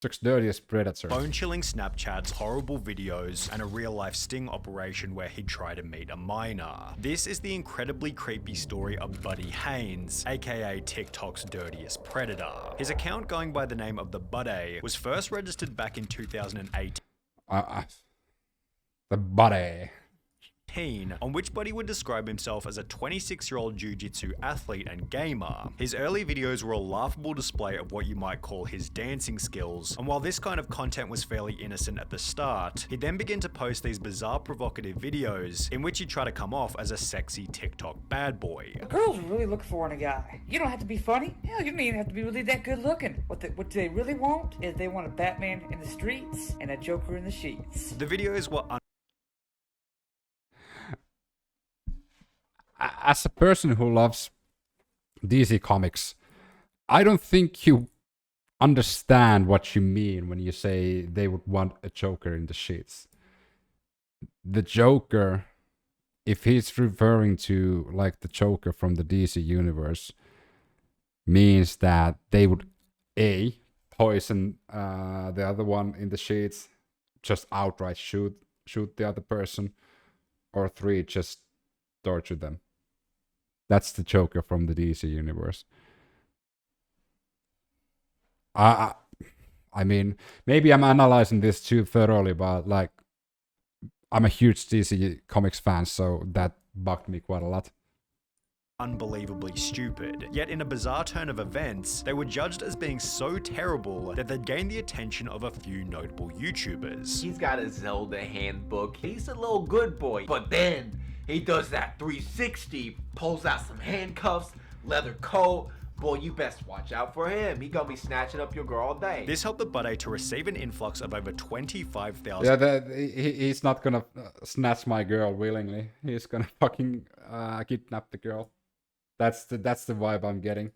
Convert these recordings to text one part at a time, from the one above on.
Dirtiest predator. Bone-chilling Snapchats, horrible videos, and a real-life sting operation where he'd try to meet a minor. This is the incredibly creepy story of Buddy Haynes, aka TikTok's dirtiest predator. His account, going by the name of TheBudday, was first registered back in 2018. TheBudday. On which Buddy would describe himself as a 26-year-old jiu-jitsu athlete and gamer. His early videos were a laughable display of what you might call his dancing skills, and while this kind of content was fairly innocent at the start, he then began to post these bizarre provocative videos in which he'd try to come off as a sexy TikTok bad boy. Girls really look for in a guy. You don't have to be funny. Hell, you don't even have to be really that good looking. What they really want is they want a Batman in the streets and a Joker in the sheets. The videos were As a person who loves DC Comics, I don't think you understand what you mean when you say they would want a Joker in the sheets. The Joker, if he's referring to like the Joker from the DC universe, means that they would A, poison the other one in the sheets, just outright shoot the other person, or 3, just torture them. That's the Joker from the DC universe. I mean, maybe I'm analyzing this too thoroughly, but like, I'm a huge DC Comics fan, so that bugged me quite a lot. Unbelievably stupid. Yet in a bizarre turn of events, they were judged as being so terrible that they'd gained the attention of a few notable YouTubers. He's got a Zelda handbook. He's a little good boy, but then he does that 360, pulls out some handcuffs, leather coat. Boy, you best watch out for him. He gonna be snatching up your girl all day. This helped TheBudday to receive an influx of over 25,000. Yeah, he's not gonna snatch my girl willingly. He's gonna fucking kidnap the girl. That's the vibe I'm getting.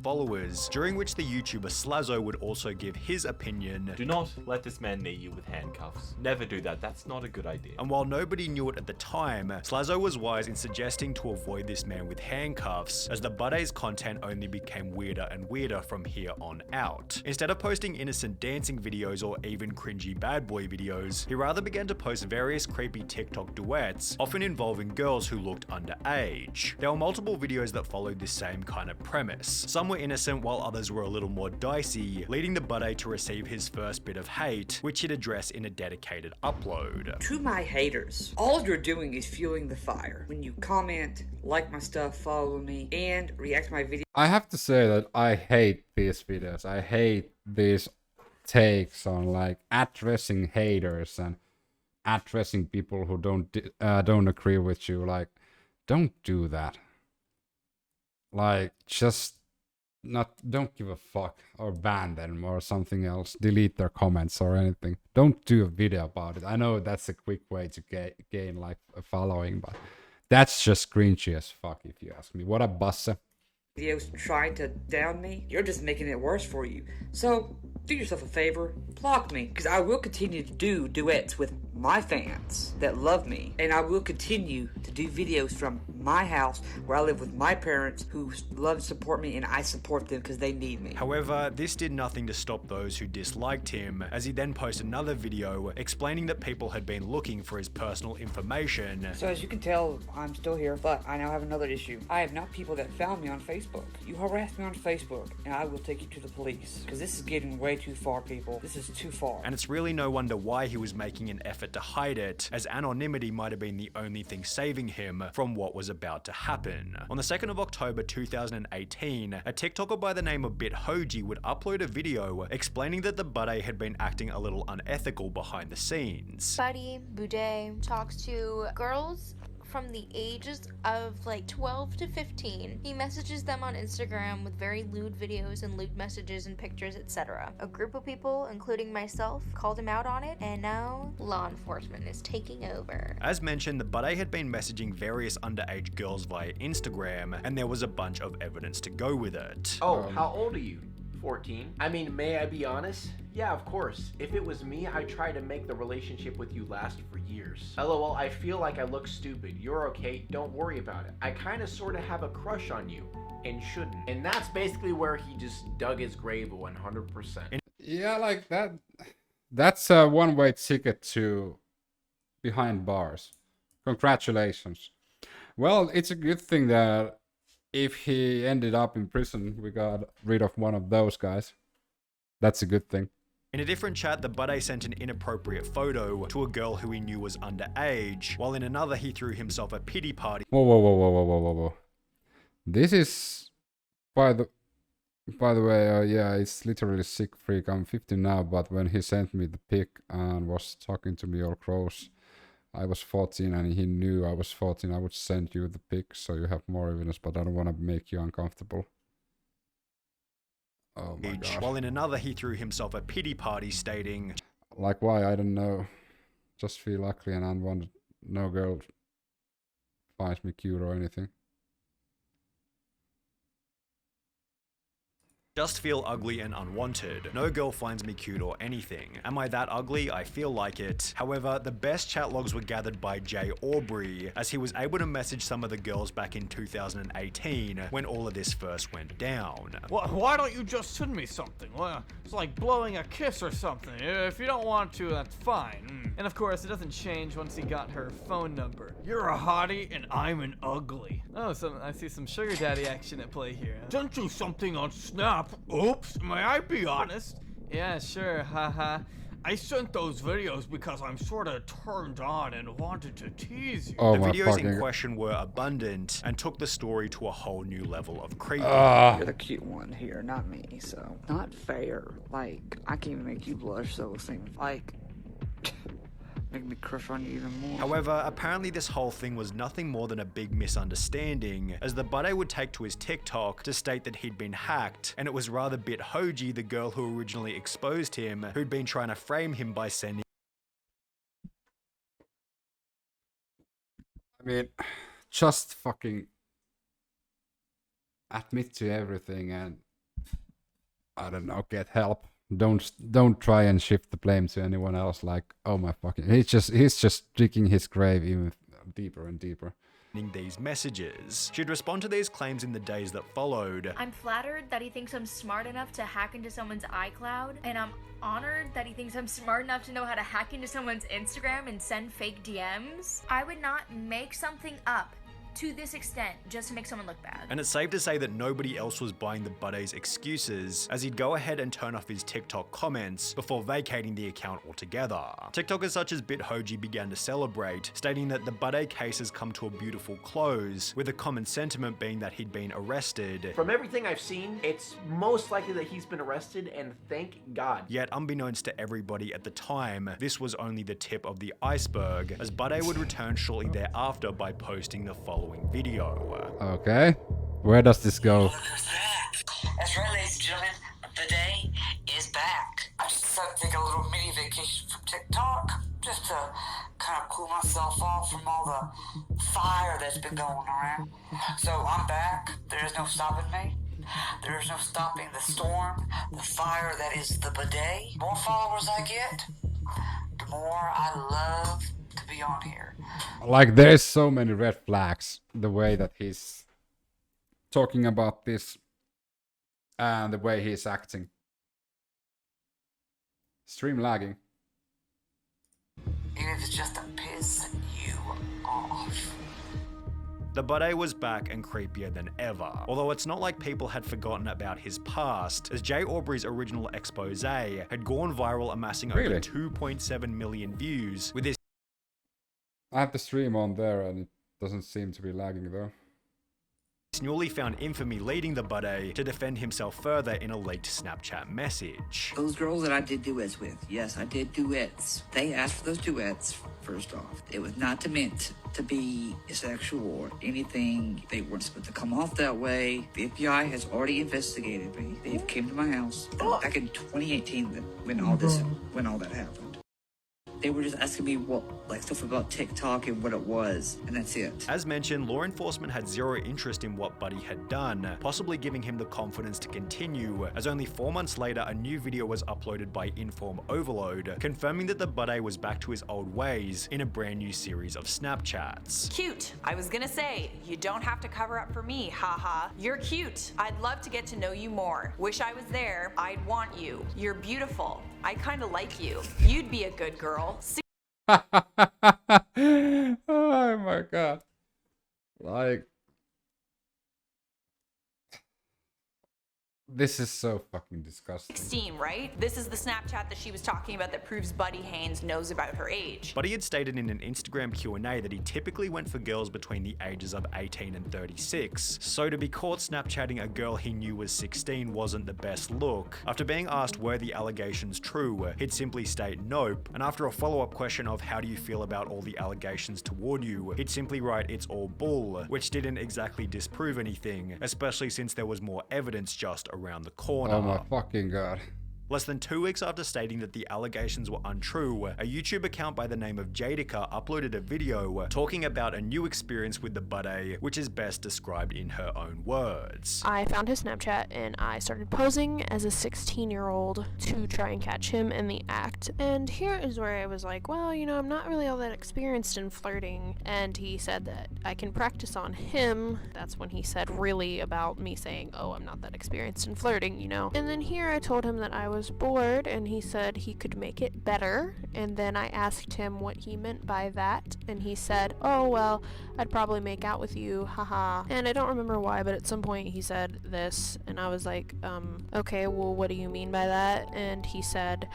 Followers, during which the YouTuber Slazzo would also give his opinion. Do not let this man knee you with handcuffs. Never do that. That's not a good idea. And while nobody knew it at the time, Slazzo was wise in suggesting to avoid this man with handcuffs, as TheBudday's content only became weirder and weirder from here on out. Instead of posting innocent dancing videos or even cringy bad boy videos, he rather began to post various creepy TikTok duets, often involving girls who looked underage. There were multiple videos that followed this same kind of premise. Some were innocent while others were a little more dicey, leading TheBudday to receive his first bit of hate, which he'd address in a dedicated upload. To my haters, all you're doing is fueling the fire. When you comment, like my stuff, follow me, and react to my video. I have to say that I hate these videos. I hate these takes on like addressing haters and addressing people who don't agree with you. Like, don't do that. Like, just don't give a fuck, or ban them or something else, delete their comments or anything. Don't do a video about it. I know that's a quick way to gain like a following, but that's just cringy as fuck if you ask me. What a bussa. Videos trying to down me, you're just making it worse for you. So do yourself a favor, block me, because I will continue to do duets with my fans that love me, and I will continue to do videos from my house where I live with my parents who love and support me, and I support them because they need me. However, this did nothing to stop those who disliked him, as he then posted another video explaining that people had been looking for his personal information. So as you can tell, I'm still here, but I now have another issue. I have not people that found me on Facebook. You harass me on Facebook, and I will take you to the police, because this is getting way too far, people. This is too far. And it's really no wonder why he was making an effort to hide it, as anonymity might have been the only thing saving him from what was about to happen. On the 2nd of October 2018, a TikToker by the name of BitHoji would upload a video explaining that TheBudday had been acting a little unethical behind the scenes. TheBudday talks to girls from the ages of like 12 to 15. He messages them on Instagram with very lewd videos and lewd messages and pictures, etc. A group of people, including myself, called him out on it, and now law enforcement is taking over. As mentioned, TheBudday had been messaging various underage girls via Instagram, and there was a bunch of evidence to go with it. Oh, how old are you? 14. I mean, may I be honest? Yeah, of course. If it was me, I'd try to make the relationship with you last for years. LOL, I feel like I look stupid. You're okay, don't worry about it. I kinda sorta have a crush on you, and shouldn't. And that's basically where he just dug his grave 100%. Yeah, like that. That's a one-way ticket to behind bars. Congratulations. Well, it's a good thing that if he ended up in prison, we got rid of one of those guys. That's a good thing. In a different chat, TheBudday sent an inappropriate photo to a girl who he knew was underage, while in another he threw himself a pity party. Whoa, whoa, whoa, whoa, whoa, whoa, whoa, whoa. This is, by the way, yeah, it's literally sick freak. I'm 15 now, but when he sent me the pic and was talking to me all close, I was 14 and he knew I was 14. I would send you the pic so you have more evidence, but I don't want to make you uncomfortable. Oh my god. While in another he threw himself a pity party stating, Like why? I don't know. Just feel ugly and unwanted. No girl finds me cute or anything. just feel ugly and unwanted. No girl finds me cute or anything. Am I that ugly? I feel like it. However, the best chat logs were gathered by Jay Aubrey, as he was able to message some of the girls back in 2018 when all of this first went down. Why don't you just send me something? Well, it's like blowing a kiss or something. If you don't want to, that's fine. And of course, it doesn't change once he got her phone number. You're a hottie and I'm an ugly. Oh, so I see some sugar daddy action at play here. Sent you something on Snap. Oops, may I be honest? Yeah, sure, haha. I sent those videos because I'm sorta turned on and wanted to tease you. Oh, the my videos fucking... in question were abundant and took the story to a whole new level of creepy. You're the cute one here, not me, so. Not fair. Like, I can't even make you blush, so it seems like. Make me crush on you even more. However, apparently this whole thing was nothing more than a big misunderstanding, as TheBudday would take to his TikTok to state that he'd been hacked, and it was rather Bithoji, the girl who originally exposed him, who'd been trying to frame him by sending. I mean, just fucking admit to everything and I don't know, get help. Don't try and shift the blame to anyone else. Like, oh my fucking, he's just digging his grave even deeper and deeper. These messages. She'd respond to these claims in the days that followed. I'm flattered that he thinks I'm smart enough to hack into someone's iCloud, and I'm honored that he thinks I'm smart enough to know how to hack into someone's Instagram and send fake DMs. I would not make something up to this extent just to make someone look bad. And it's safe to say that nobody else was buying TheBudday's excuses, as he'd go ahead and turn off his TikTok comments before vacating the account altogether. TikTokers such as Bithoji began to celebrate, stating that the TheBudday case has come to a beautiful close, with a common sentiment being that he'd been arrested. From everything I've seen, it's most likely that he's been arrested, and thank God. Yet, unbeknownst to everybody at the time, this was only the tip of the iceberg, as TheBudday would return shortly thereafter by posting the following video. Okay, where does this go? Look who's back. That's right, ladies and gentlemen, the day is back. I just decided to take a little mini vacation from TikTok, just to kind of cool myself off from all the fire that's been going around. So I'm back. There is no stopping me. There is no stopping the storm, the fire that is TheBudday. The more followers I get, the more I love to be on here. Like, there's so many red flags, the way that he's talking about this and the way he's acting. Stream lagging. Even if it's just to piss you off. TheBudday was back and creepier than ever. Although it's not like people had forgotten about his past, as Jay Aubrey's original expose had gone viral, amassing over 2.7 million views, with his I have the stream on there and it doesn't seem to be lagging though. newly found infamy leading TheBudday to defend himself further in a leaked Snapchat message. Those girls that I did duets with, yes, I did duets. They asked for those duets, first off. It was not meant to be sexual or anything. They weren't supposed to come off that way. The FBI has already investigated me. They came to my house back in 2018 when all that happened. They were just asking me what, like, stuff about TikTok and what it was, and that's it. As mentioned, law enforcement had zero interest in what Buddy had done, possibly giving him the confidence to continue, as only 4 months later a new video was uploaded by Inform Overload, confirming that TheBudday was back to his old ways in a brand new series of Snapchats. Cute. I was gonna say, you don't have to cover up for me, haha. You're cute. I'd love to get to know you more. Wish I was there. I'd want you. You're beautiful. I kinda like you. You'd be a good girl. Oh my god. Like, this is so fucking disgusting. 16, right? This is the Snapchat that she was talking about that proves Buddy Haynes knows about her age. Buddy had stated in an Instagram Q&A that he typically went for girls between the ages of 18 and 36, so to be caught Snapchatting a girl he knew was 16 wasn't the best look. After being asked were the allegations true, he'd simply state nope, and after a follow-up question of how do you feel about all the allegations toward you, he'd simply write it's all bull, which didn't exactly disprove anything, especially since there was more evidence just around the corner. Oh my fucking god. Less than 2 weeks after stating that the allegations were untrue, a YouTube account by the name of Jadica uploaded a video talking about a new experience with TheBudday, which is best described in her own words. I found his Snapchat and I started posing as a 16-year-old to try and catch him in the act. And here is where I was like, well, you know, I'm not really all that experienced in flirting. And he said that I can practice on him. That's when he said really about me saying, oh, I'm not that experienced in flirting, you know. And then here I told him that I was bored and he said he could make it better, and then I asked him what he meant by that, and he said, oh well, I'd probably make out with you, haha. And I don't remember why, but at some point he said this and I was like, okay, well what do you mean by that? And he said,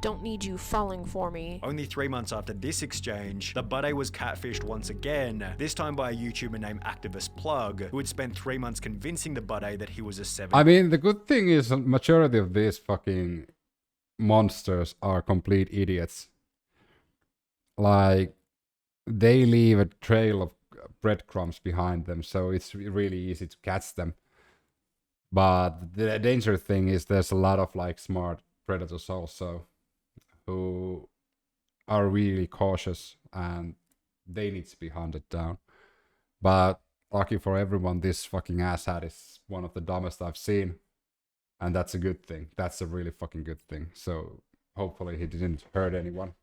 don't need you falling for me. Only 3 months after this exchange, TheBudday was catfished once again, this time by a YouTuber named Activist Plug, who had spent 3 months convincing TheBudday that he was a 7. I mean, the good thing is a majority of these fucking monsters are complete idiots. Like, they leave a trail of breadcrumbs behind them, so it's really easy to catch them. But the danger thing is there's a lot of like smart predators also who are really cautious and they need to be hunted down. But lucky for everyone, this fucking asshat is one of the dumbest I've seen. And that's a good thing. That's a really fucking good thing. So hopefully he didn't hurt anyone.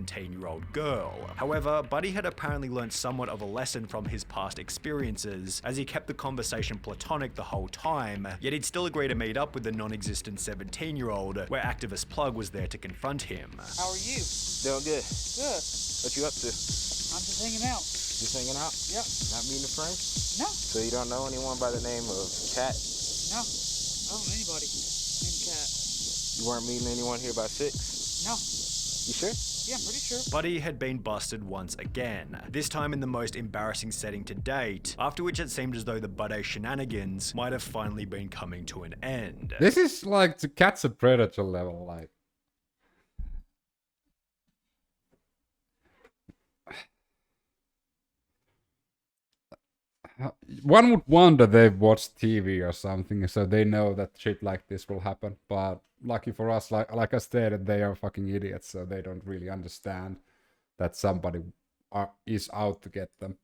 17-year-old girl. However, Buddy had apparently learned somewhat of a lesson from his past experiences, as he kept the conversation platonic the whole time, yet he'd still agree to meet up with the non-existent 17-year-old, where Activist Plug was there to confront him. How are you? Doing good. Good. What you up to? I'm just hanging out. Just hanging out? Yep. Not meeting a friend? No. So you don't know anyone by the name of Cat? No. I don't know anybody named Cat. You weren't meeting anyone here by 6? No. You sure? Yeah, I'm pretty sure. Buddy had been busted once again, this time in the most embarrassing setting to date, after which it seemed as though the TheBudday shenanigans might have finally been coming to an end. This is like to catch a predator level, like. One would wonder they've watched TV or something, so they know that shit like this will happen. But lucky for us, like I stated, they are fucking idiots, so they don't really understand that somebody is out to get them.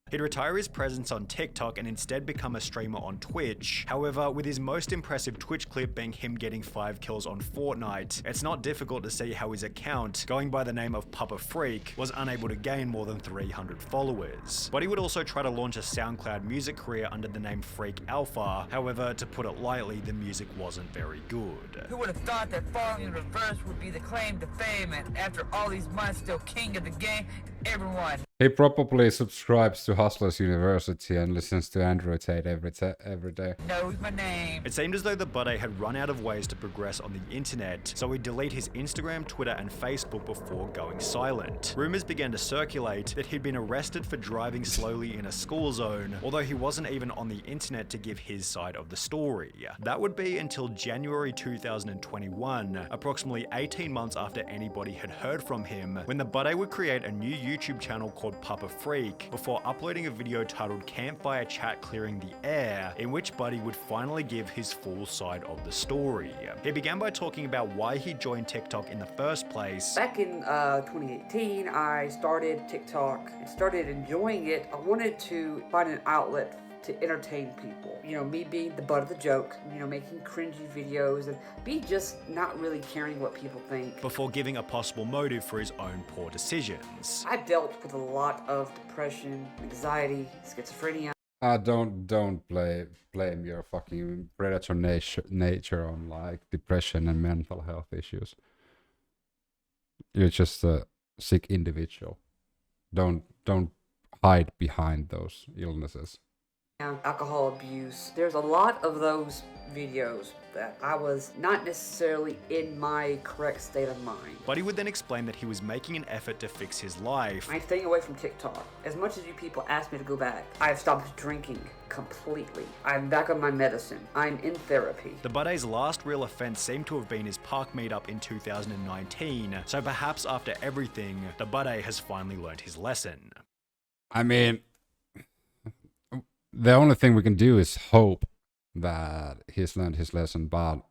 He'd retire his presence on TikTok and instead become a streamer on Twitch. However, with his most impressive Twitch clip being him getting 5 kills on Fortnite, it's not difficult to see how his account, going by the name of Papa Freak, was unable to gain more than 300 followers. But he would also try to launch a SoundCloud music career under the name Freak Alpha. However, to put it lightly, the music wasn't very good. Who would have thought that falling in reverse would be the claim to fame, and after all these months still king of the game? Everyone. He probably subscribes to Hustlers University and listens to Android Tate every day. Knows my name. It seemed as though TheBudday had run out of ways to progress on the internet, so he'd delete his Instagram, Twitter, and Facebook before going silent. Rumors began to circulate that he'd been arrested for driving slowly in a school zone, although he wasn't even on the internet to give his side of the story. That would be until January 2021, approximately 18 months after anybody had heard from him, when TheBudday would create a new YouTube channel called Papa Freak before uploading a video titled Campfire Chat Clearing the Air, in which Buddy would finally give his full side of the story. He began by talking about why he joined TikTok in the first place. Back in 2018, I started TikTok and started enjoying it. I wanted to find an outlet to entertain people. You know, me being the butt of the joke, you know, making cringy videos and me just not really caring what people think. Before giving a possible motive for his own poor decisions. I dealt with a lot of depression, anxiety, schizophrenia. Don't blame your fucking predator nature on like depression and mental health issues. You're just a sick individual. Don't hide behind those illnesses. Alcohol abuse. There's a lot of those videos that I was not necessarily in my correct state of mind. Buddy would then explain that he was making an effort to fix his life. I'm staying away from TikTok. As much as you people ask me to go back, I have stopped drinking completely. I'm back on my medicine. I'm in therapy. TheBudday's last real offense seemed to have been his park meetup in 2019, so perhaps after everything, TheBudday has finally learned his lesson. I mean, the only thing we can do is hope that he's learned his lesson, but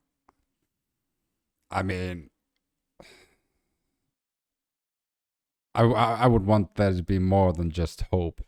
I mean, I would want there to be more than just hope.